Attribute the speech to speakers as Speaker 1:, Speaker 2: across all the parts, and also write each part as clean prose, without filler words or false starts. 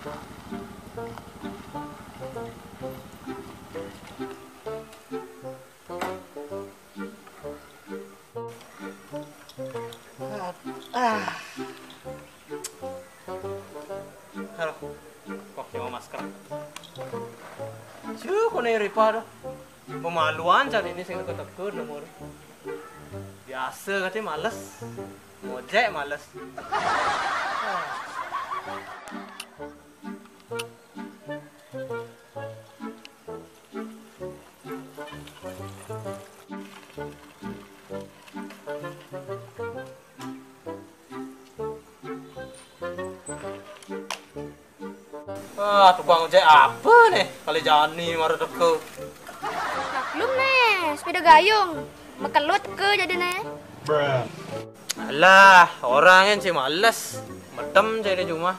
Speaker 1: Halo, kok nyawa masker? Cuy, kok nih Ripa dah? Pemaluan cari ini sing deket-deket nomor. Biasa katanya males, ngojek males. Tukang ojek apa nih? Kali Jani marah deket.
Speaker 2: Maklum nih, sepeda gayung. Mekelut ke jadi nih.
Speaker 1: Alah, orang yang sih males. Medem jadi cuma.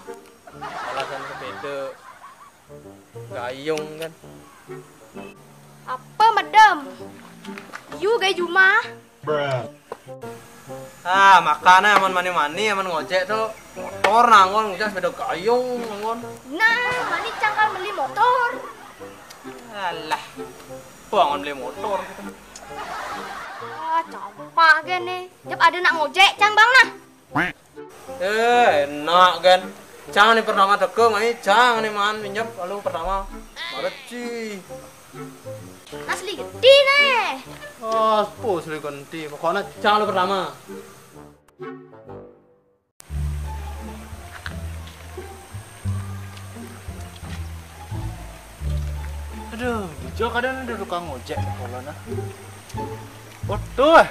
Speaker 1: Alasan sepeda gayung kan.
Speaker 2: Apa medem? You gay Juma.
Speaker 1: Makanya aman mani-mani, aman ngojek tuh motor nangon, ngojek sepeda gayung nangon.
Speaker 2: Nah, mani cangkal beli motor.
Speaker 1: Alah, bangun beli motor gitu.
Speaker 2: Campah gini. Tiap ada nak ngojek, cang bang nah.
Speaker 1: Enak kan. Jangan nih pertama teke, mai jangan nih man minyak lalu pertama. Mareci.
Speaker 2: Asli gede nih.
Speaker 1: Pus li ganti. Pokoknya jangan lu pertama.
Speaker 3: Aduh, hijau kadang ada tukang ojek kalau nah. Waduh.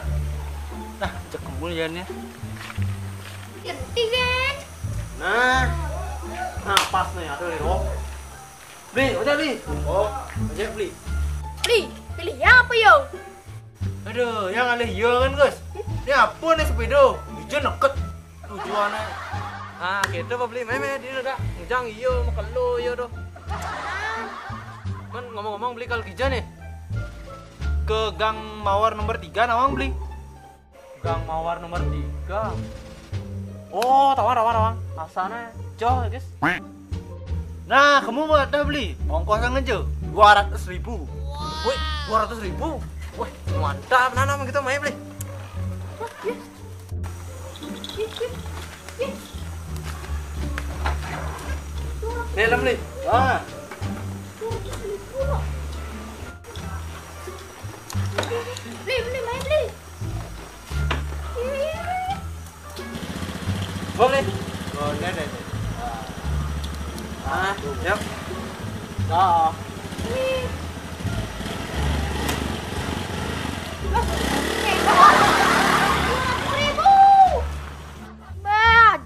Speaker 3: Nah, cek kemuliannya.
Speaker 2: Gede kan?
Speaker 1: Nah pas nih ada nih. Beli, ojek beli. Ojek beli.
Speaker 2: Beli, pilih ya apa yo?
Speaker 1: Aduh, yang ada hijau kan guys. Ini apa nih sepeda? Hijau neket tujuannya. Gitu apa beli? Meme dia udah ngejang hijau mau kelu hijau tuh. Man ngomong-ngomong beli kalau hijau nih.
Speaker 3: Ke Gang Mawar nomor 3 nawang beli.
Speaker 1: Gang Mawar nomor 3. Oh, tawar. Asalnya jauh guys.
Speaker 3: Nah, kamu mau ada beli? Ongkosnya ngejo 200.000.
Speaker 1: Wih, 200.000. Wih, mantap. Nah, kita main beli. Nih, lah beli.
Speaker 2: Beli, main beli.
Speaker 1: Boleh. Nih. Yuk. Dah.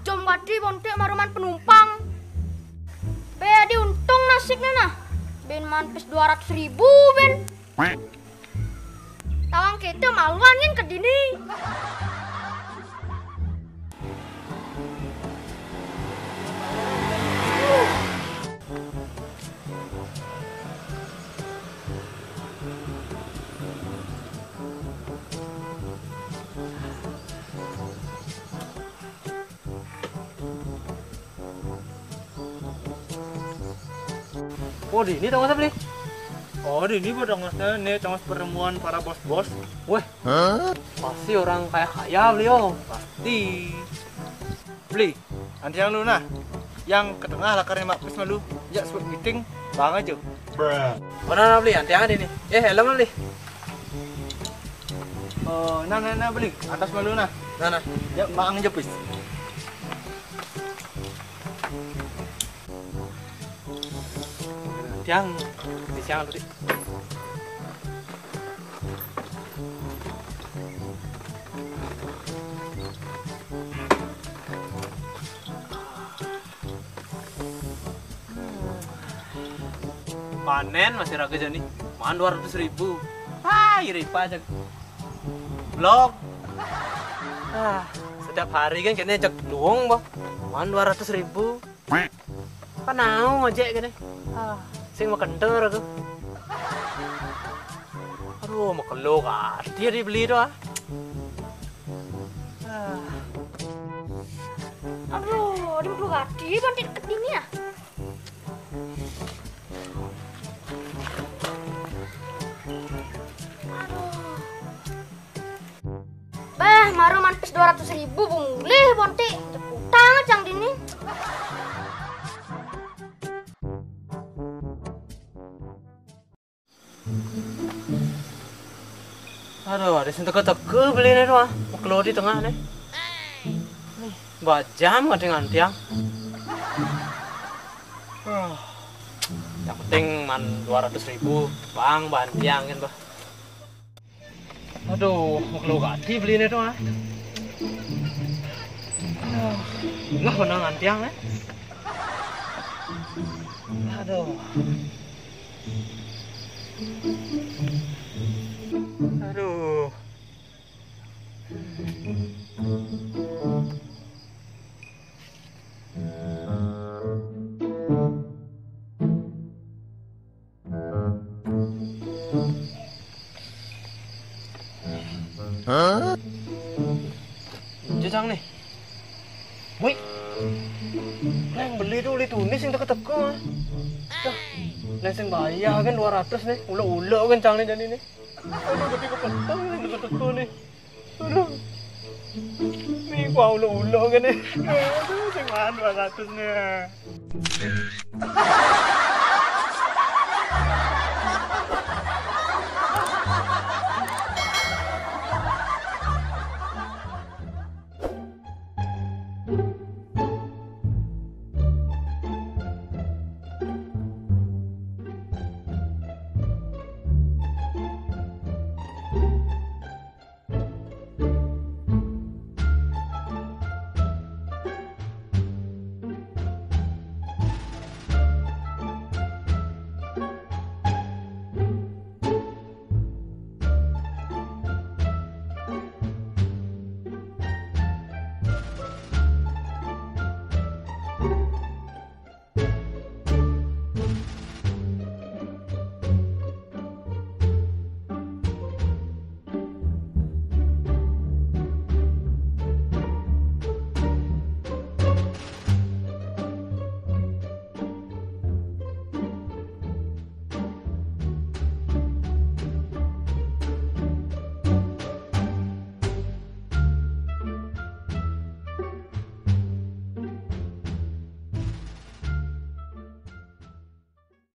Speaker 2: Jom wadi bontek maruman penumpang. Di untung nasiknya nah. Ben manpis 200.000 ben. Tawang kita maluan kan ke dini.
Speaker 1: Oh, di ini tangos beli.
Speaker 3: Oh, ini pada ngosnya nih tangos pertemuan para bos-bos.
Speaker 1: Weh. Pasti orang kaya beli oh.
Speaker 3: Pasti. Beli. Nanti yang lu nah. Yang ke tengah lakarnya mak pis malu. Ya sebut meeting bang aja.
Speaker 1: Mana beli? Nanti yang ada nih. Helm beli.
Speaker 3: Nah beli. Atas malu nah.
Speaker 1: Nah.
Speaker 3: Ya mak aja pis.
Speaker 1: Tiang di siang tadi. Panen masih raga jani. Mahan 200.000. Iri pajak. Blok. Setiap hari kan kayaknya cek doang, Bang. Mahan 200.000. Kan mau ngojek gini. Sing makender aku. Aduh, makelo ka. Dia dibeli doh.
Speaker 2: Aduh, di perlu gadi banget deket ini ya. Bah, maru manpis 200.000 bungli bonti. Utang cang dini.
Speaker 1: Aduh, ada sini teka-teka beli nih tuh, mau keluar di tengah nih. Nih, bajam nggak dengan tiang. Yang penting man 200.000, bang, bahan tiang kan, bah. Aduh, mau keluar ganti beli nih tuh, ah. Nggak menangan tiang, eh. Aduh. Aduh. Hah? Jajang nih. Woi. Yang beli tuh li tunis yang teka-teka. Dah. Leseng bayar kan 200 nih. Ulo-ulo kan cang nih jadi nih. Aduh, tapi kepentang nih teka-teka nih. Aduh. Nih gua ulo-ulo kan nih. Aduh, sing mana 200 nih.